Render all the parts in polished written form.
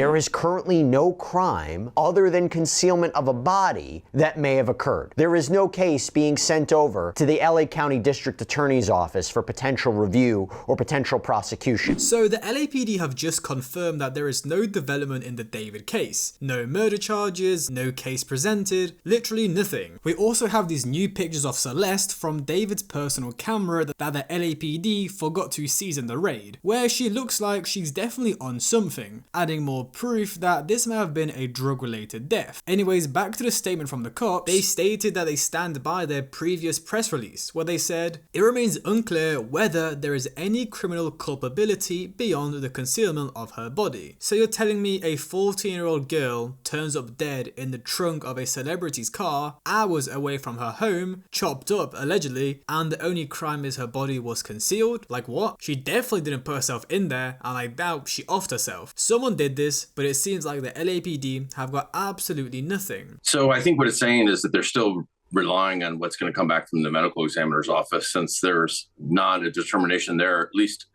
there is currently no crime other than concealment of a body that may have occurred. There is no case being sent over to the LA County District Attorney's Office for potential review or potential prosecution. So the LAPD have just confirmed that there is no development in the David case. No murder charges, no case presented, literally nothing. We also have these new pictures of Celeste from David's personal camera that the LAPD forgot to seize in the raid, where she looks like she's definitely on something, adding more proof that this may have been a drug-related death. Anyways, back to the statement from the cops. They stated that they stand by their previous press release, where they said, "It remains unclear whether there is any criminal culpability beyond the concealment of her body." So you're telling me a 14-year-old girl turns up dead in the trunk of a celebrity's car, hours away from her home, chopped up allegedly, and the only crime is her body was concealed? Like what? She definitely didn't put herself in there, and I doubt she offed herself. Someone did this, but it seems like the LAPD have got absolutely nothing. So I think what it's saying is that they're still relying on what's going to come back from the medical examiner's office, since there's not a determination there, at least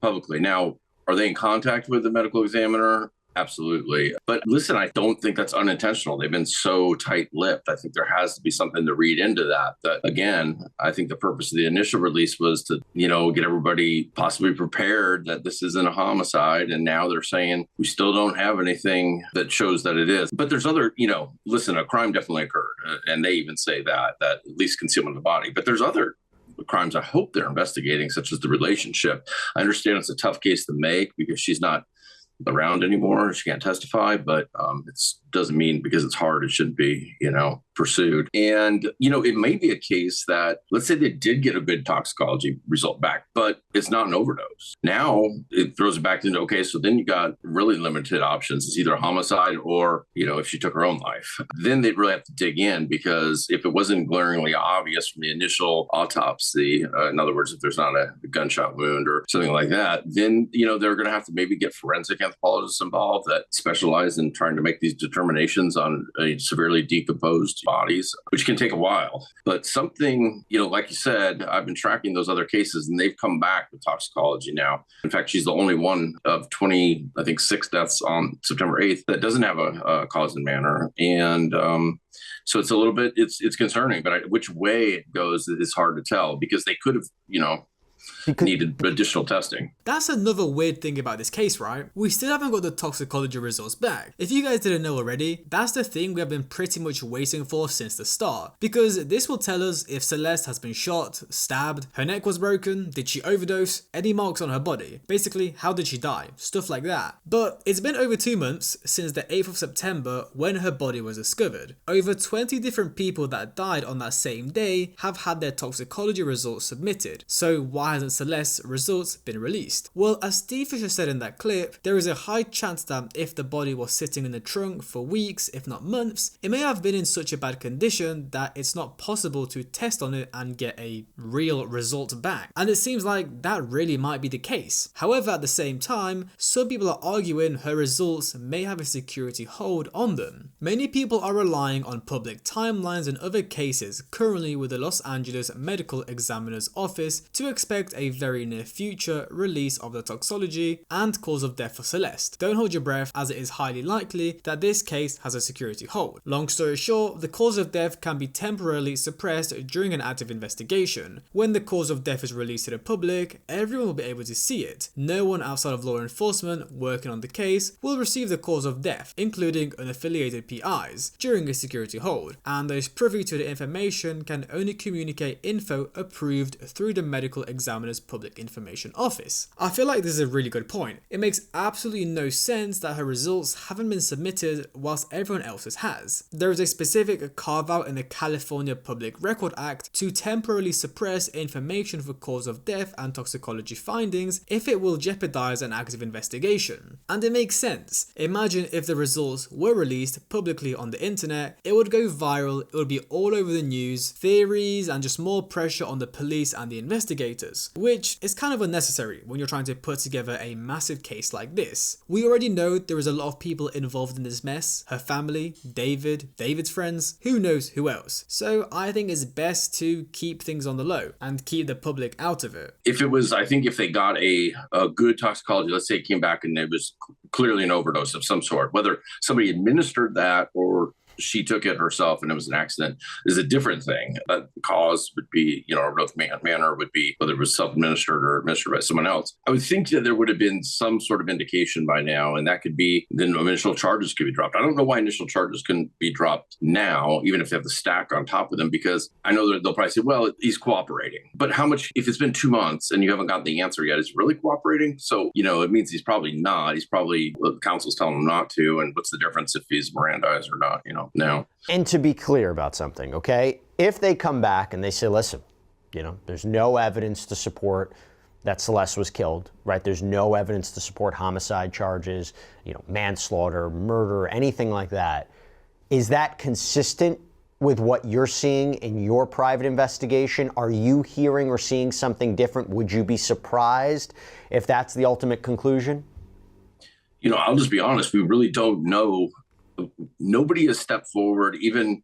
publicly. Now, are they in contact with the medical examiner? Absolutely. But listen, I don't think that's unintentional. They've been so tight-lipped. I think there has to be something to read into that. That, again, I think the purpose of the initial release was to, get everybody possibly prepared that this isn't a homicide. And now they're saying we still don't have anything that shows that it is. But there's other, listen, a crime definitely occurred. And they even say that at least concealment of the body. But there's other crimes I hope they're investigating, such as the relationship. I understand it's a tough case to make because she's not around anymore. She can't testify, but it doesn't mean because it's hard, it shouldn't be, pursued. And, it may be a case that, let's say they did get a good toxicology result back, but it's not an overdose. Now it throws it back into, okay, so then you got really limited options. It's either a homicide or, if she took her own life. Then they'd really have to dig in, because if it wasn't glaringly obvious from the initial autopsy, in other words, if there's not a gunshot wound or something like that, then, they're going to have to maybe get forensic anthropologists involved that specialize in trying to make these determinations on severely decomposed bodies, which can take a while. But something, like you said, I've been tracking those other cases and they've come back with toxicology now. In fact, she's the only one of 26 deaths on September 8th that doesn't have a cause and manner. And so it's a little bit, it's concerning, but which way it goes is hard to tell, because they could have, needed additional testing. That's another weird thing about this case, right? We still haven't got the toxicology results back. If you guys didn't know already, that's the thing we have been pretty much waiting for since the start, because this will tell us if Celeste has been shot, stabbed, her neck was broken, did she overdose, any marks on her body, basically how did she die, stuff like that. But it's been over 2 months since the 8th of September when her body was discovered. Over 20 different people that died on that same day have had their toxicology results submitted, so why hasn't Celeste's results been released? Well, as Steve Fisher said in that clip, there is a high chance that if the body was sitting in the trunk for weeks, if not months, it may have been in such a bad condition that it's not possible to test on it and get a real result back. And it seems like that really might be the case. However, at the same time, some people are arguing her results may have a security hold on them. Many people are relying on public timelines and other cases currently with the Los Angeles Medical Examiner's Office to expect a very near future release of the toxicology and cause of death for Celeste. Don't hold your breath, as it is highly likely that this case has a security hold. Long story short, the cause of death can be temporarily suppressed during an active investigation. When the cause of death is released to the public, everyone will be able to see it. No one outside of law enforcement working on the case will receive the cause of death, including unaffiliated PIs, during a security hold, and those privy to the information can only communicate info approved through the medical examiner's public information office. I feel like this is a really good point. It makes absolutely no sense that her results haven't been submitted whilst everyone else's has. There is a specific carve out in the California Public Record Act to temporarily suppress information for cause of death and toxicology findings if it will jeopardize an active investigation. And it makes sense. Imagine if the results were released publicly on the internet, it would go viral, it would be all over the news, theories, and just more pressure on the police and the investigators. else, which is kind of unnecessary when you're trying to put together a massive case like this. We already know there is a lot of people involved in this mess, her family, David, David's friends, who knows who else. So I think it's best to keep things on the low and keep the public out of it. I think if they got a good toxicology, let's say it came back and it was clearly an overdose of some sort, whether somebody administered that or she took it herself and it was an accident is a different thing. That cause would be, overdose manner would be whether it was self-administered or administered by someone else. I would think that there would have been some sort of indication by now, and that could be then initial charges could be dropped. I don't know why initial charges couldn't be dropped now, even if they have the stack on top of them, because I know that they'll probably say, well, he's cooperating. But how much, if it's been 2 months and you haven't gotten the answer yet, is he really cooperating? So, it means he's probably not. He's probably, the counsel's telling him not to. And what's the difference if he's Mirandized or not, now? And to be clear about something, okay? If they come back and they say, listen, there's no evidence to support that Celeste was killed, right? There's no evidence to support homicide charges, manslaughter, murder, anything like that. Is that consistent with what you're seeing in your private investigation? Are you hearing or seeing something different? Would you be surprised if that's the ultimate conclusion? I'll just be honest. We really don't know. Nobody has stepped forward, even,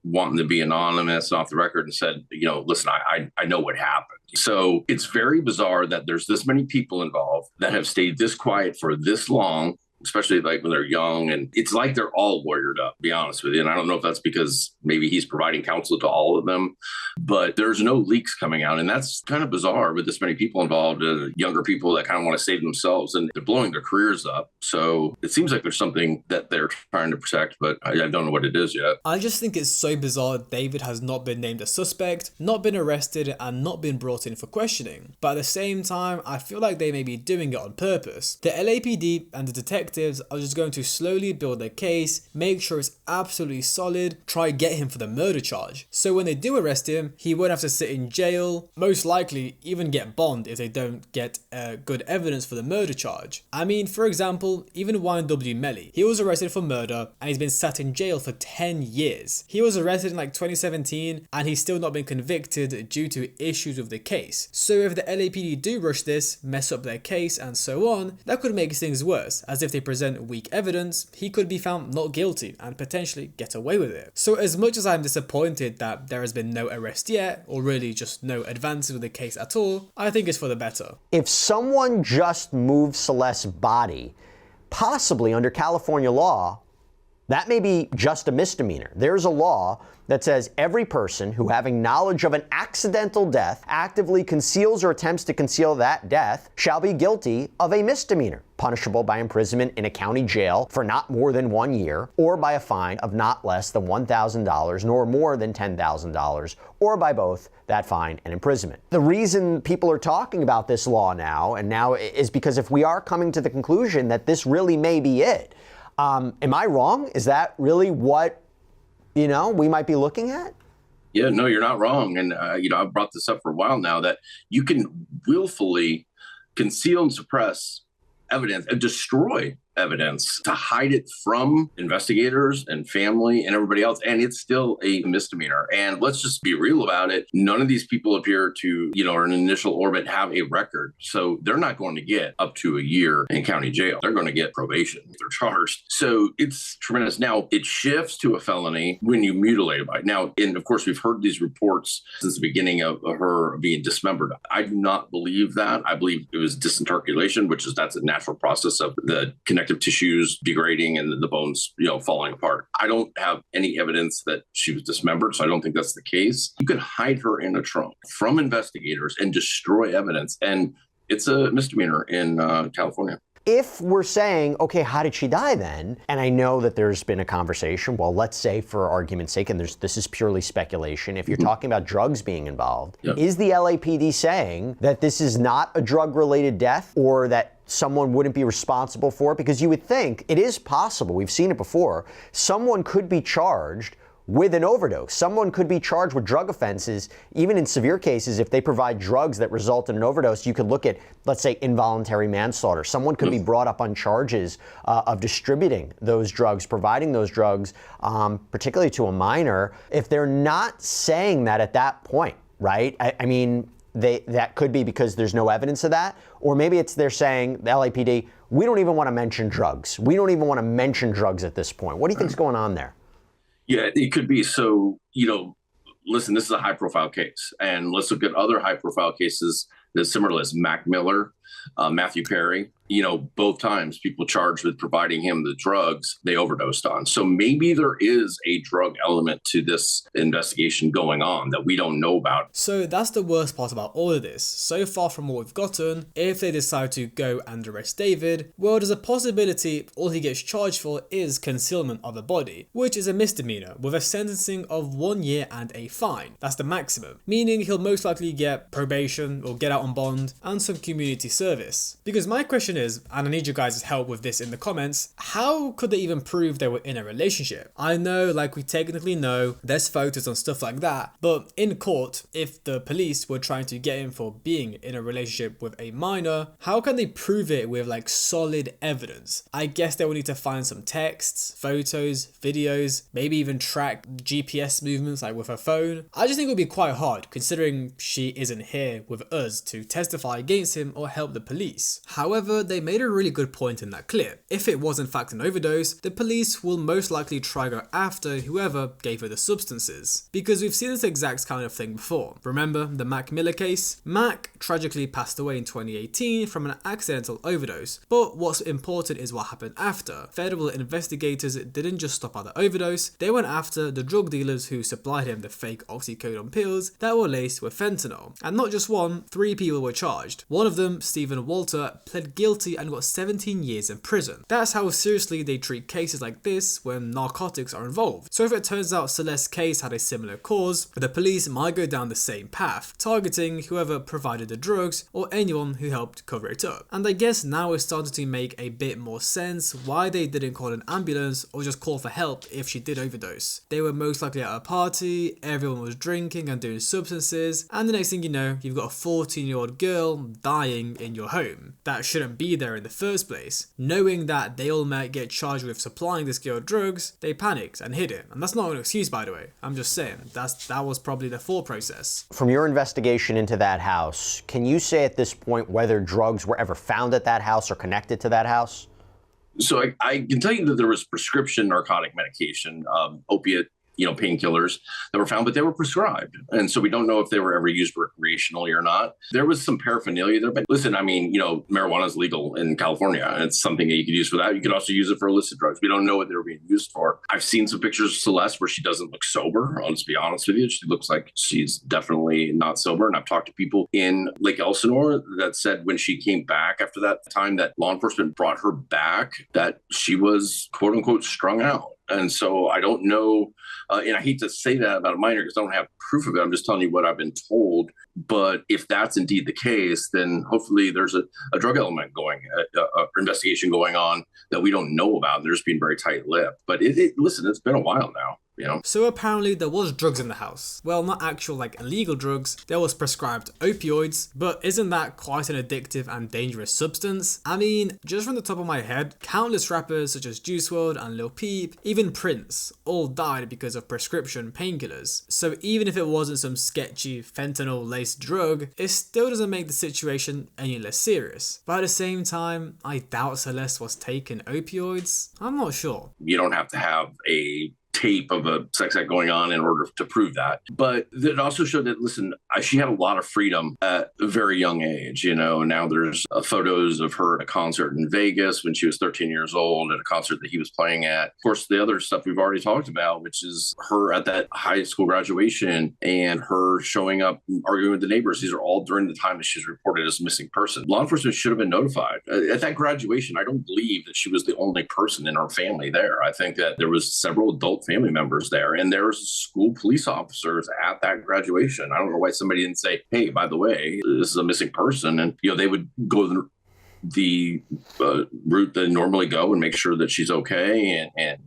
wanting to be anonymous and off the record and said, listen, I know what happened. So it's very bizarre that there's this many people involved that have stayed this quiet for this long, especially like when they're young. And it's like they're all lawyered up, to be honest with you. And I don't know if that's because maybe he's providing counsel to all of them, but there's no leaks coming out. And that's kind of bizarre with this many people involved, younger people that kind of want to save themselves, and they're blowing their careers up. So it seems like there's something that they're trying to protect, but I don't know what it is yet. I just think it's so bizarre David has not been named a suspect, not been arrested, and not been brought in for questioning. But at the same time, I feel like they may be doing it on purpose. The LAPD and the detectives are just going to slowly build their case, make sure it's absolutely solid, try get him for the murder charge. So when they do arrest him, he won't have to sit in jail, most likely even get bond if they don't get good evidence for the murder charge. I mean, for example, even YNW Melly, he was arrested for murder and he's been sat in jail for 10 years. He was arrested in 2017 and he's still not been convicted due to issues with the case. So if the LAPD do rush this, mess up their case and so on, that could make things worse, as if they present weak evidence, he could be found not guilty and potentially get away with it. So as much as I'm disappointed that there has been no arrest yet, or really just no advances with the case at all, I think it's for the better. If someone just moved Celeste's body, possibly under California law, that may be just a misdemeanor. There's a law that says every person who, having knowledge of an accidental death, actively conceals or attempts to conceal that death shall be guilty of a misdemeanor, punishable by imprisonment in a county jail for not more than 1 year, or by a fine of not less than $1,000 nor more than $10,000, or by both that fine and imprisonment. The reason people are talking about this law now is because if we are coming to the conclusion that this really may be it, am I wrong? Is that really what, we might be looking at? Yeah, no, you're not wrong. And, I've brought this up for a while now, that you can willfully conceal and suppress evidence and destroy evidence to hide it from investigators and family and everybody else, and it's still a misdemeanor. And let's just be real about it. None of these people appear to, or an initial orbit, have a record. So they're not going to get up to a year in county jail. They're going to get probation if they're charged. So it's tremendous. Now, it shifts to a felony when you mutilate a body. Now, and of course, we've heard these reports since the beginning of her being dismembered. I do not believe that. I believe it was disinterculation, that's a natural process of the connective tissues degrading and the bones, falling apart. I don't have any evidence that she was dismembered, so I don't think that's the case. You could hide her in a trunk from investigators and destroy evidence, and it's a misdemeanor in California. If we're saying, okay, how did she die then? And I know that there's been a conversation, well, let's say for argument's sake, and this is purely speculation, if you're talking about drugs being involved, is the LAPD saying that this is not a drug-related death, or that someone wouldn't be responsible for it? Because you would think it is possible, we've seen it before, someone could be charged with an overdose. Someone could be charged with drug offenses, even in severe cases. If they provide drugs that result in an overdose, you could look at, let's say, involuntary manslaughter. Someone could be brought up on charges of distributing those drugs, providing those drugs, particularly to a minor. If they're not saying that at that point, right? I mean, that could be because there's no evidence of that, or maybe they're saying, the LAPD, we don't even want to mention drugs. We don't even want to mention drugs at this point. What do you think's going on there? Yeah, it could be. So, listen, this is a high-profile case, and let's look at other high-profile cases that's similar to this. Mac Miller, Matthew Perry, both times people charged with providing him the drugs they overdosed on. So maybe there is a drug element to this investigation going on that we don't know about. So that's the worst part about all of this. So far from what we've gotten, if they decide to go and arrest David, well, there's a possibility all he gets charged for is concealment of a body, which is a misdemeanor with a sentencing of 1 year and a fine. That's the maximum, meaning he'll most likely get probation or get out on bond and some community service. Because my question is, and I need you guys' help with this in the comments, how could they even prove they were in a relationship? I know, like, we technically know there's photos and stuff like that, but in court, if the police were trying to get him for being in a relationship with a minor, how can they prove it with like solid evidence? I guess they will need to find some texts, photos, videos, maybe even track GPS movements like with her phone. I just think it would be quite hard considering she isn't here with us to testify against him or help the police. However, they made a really good point in that clip. If it was in fact an overdose, the police will most likely try go after whoever gave her the substances. Because we've seen this exact kind of thing before. Remember the Mac Miller case? Mac tragically passed away in 2018 from an accidental overdose, but what's important is what happened after. Federal investigators didn't just stop at the overdose, they went after the drug dealers who supplied him the fake oxycodone pills that were laced with fentanyl. And not just one, 3 people were charged. One of them, Stephen Walter, pled guilty and got 17 years in prison. That's how seriously they treat cases like this when narcotics are involved. So if it turns out Celeste's case had a similar cause, the police might go down the same path, targeting whoever provided the drugs or anyone who helped cover it up. And I guess now it's starting to make a bit more sense why they didn't call an ambulance or just call for help if she did overdose. They were most likely at a party, everyone was drinking and doing substances, and the next thing you know, you've got a 14-year-old girl dying in your home. That shouldn't be there in the first place. Knowing that they all might get charged with supplying this girl drugs, they panicked and hid it. And that's not an excuse, by the way. I'm just saying, that was probably the thought process. From your investigation into that house, can you say at this point whether drugs were ever found at that house or connected to that house? So I can tell you that there was prescription narcotic medication, opiate, painkillers that were found, but they were prescribed. And so we don't know if they were ever used recreationally or not. There was some paraphernalia there, but listen, marijuana is legal in California, and it's something that you could use for that. You could also use it for illicit drugs. We don't know what they were being used for. I've seen some pictures of Celeste where she doesn't look sober. I'll just be honest with you. She looks like she's definitely not sober. And I've talked to people in Lake Elsinore that said when she came back after that time that law enforcement brought her back, that she was quote unquote strung out. And so I don't know, and I hate to say that about a minor because I don't have proof of it. I'm just telling you what I've been told. But if that's indeed the case, then hopefully there's a drug element going, investigation going on that we don't know about. They're just being very tight-lipped. But listen, it's been a while now. So apparently there was drugs in the house. Well, not actual illegal drugs, there was prescribed opioids, but isn't that quite an addictive and dangerous substance? I mean, just from the top of my head, countless rappers such as Juice WRLD and Lil Peep, even Prince, all died because of prescription painkillers. So even if it wasn't some sketchy fentanyl-laced drug, it still doesn't make the situation any less serious. But at the same time, I doubt Celeste was taking opioids. I'm not sure. You don't have to have a tape of a sex act going on in order to prove that. But it also showed that, listen, she had a lot of freedom at a very young age. Now there's photos of her at a concert in Vegas when she was 13 years old at a concert that he was playing at. Of course, the other stuff we've already talked about, which is her at that high school graduation and her showing up arguing with the neighbors. These are all during the time that she's reported as a missing person. Law enforcement should have been notified. At that graduation, I don't believe that she was the only person in her family there. I think that there was several adult family members there, and there was school police officers at that graduation. I don't know why somebody didn't say, hey, by the way, this is a missing person. And, they would go the route they normally go and make sure that she's okay and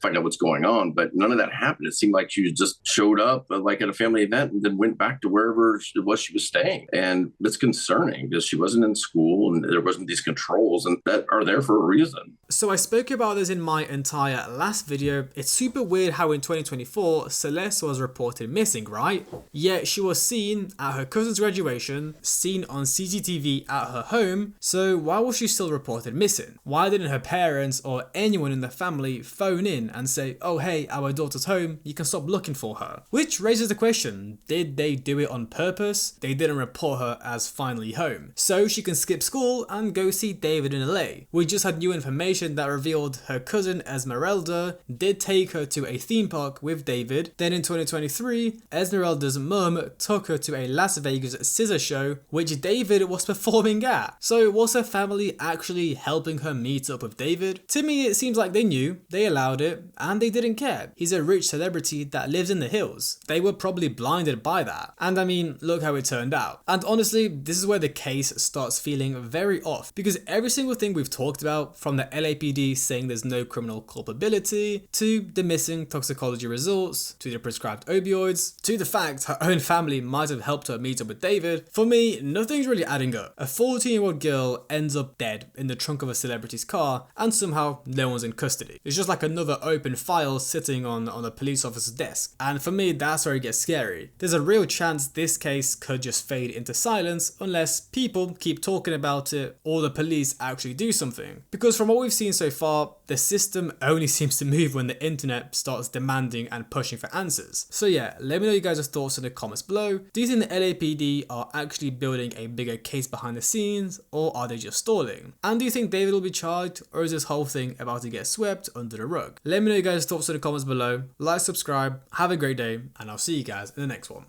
find out what's going on. But none of that happened. It seemed like she just showed up at a family event and then went back to wherever it was she was staying. And it's concerning because she wasn't in school and there wasn't these controls and that are there for a reason. So I spoke about this in my entire last video. It's super weird how in 2024, Celeste was reported missing, right? Yet she was seen at her cousin's graduation, seen on CCTV at her home, so why was she still reported missing? Why didn't her parents or anyone in the family phone in and say, oh hey, our daughter's home, you can stop looking for her? Which raises the question, did they do it on purpose? They didn't report her as finally home, so she can skip school and go see David in LA. We just had new information that revealed her cousin Esmeralda did take her to a theme park with David. Then in 2023, Esmeralda's mum took her to a Las Vegas scissor show, which David was performing at. So was her family actually helping her meet up with David? To me, it seems like they knew, they allowed it, and they didn't care. He's a rich celebrity that lives in the hills. They were probably blinded by that. And I mean, look how it turned out. And honestly, this is where the case starts feeling very off, because every single thing we've talked about, from the LAPD saying there's no criminal culpability, to the missing toxicology results, to the prescribed opioids, to the fact her own family might have helped her meet up with David, for me, nothing's really adding up. A 14-year-old girl ends up dead in the trunk of a celebrity's car, and somehow no one's in custody. It's just like another open file sitting on a police officer's desk. And for me, that's where it gets scary. There's a real chance this case could just fade into silence unless people keep talking about it or the police actually do something. Because from what we've seen so far, the system only seems to move when the internet starts demanding and pushing for answers. So yeah, let me know you guys' thoughts in the comments below. Do you think the LAPD are actually building a bigger case behind the scenes, or are they just stalling? And do you think David will be charged, or is this whole thing about to get swept under the rug? Let me know you guys' thoughts in the comments below. Like, subscribe, have a great day, and I'll see you guys in the next one.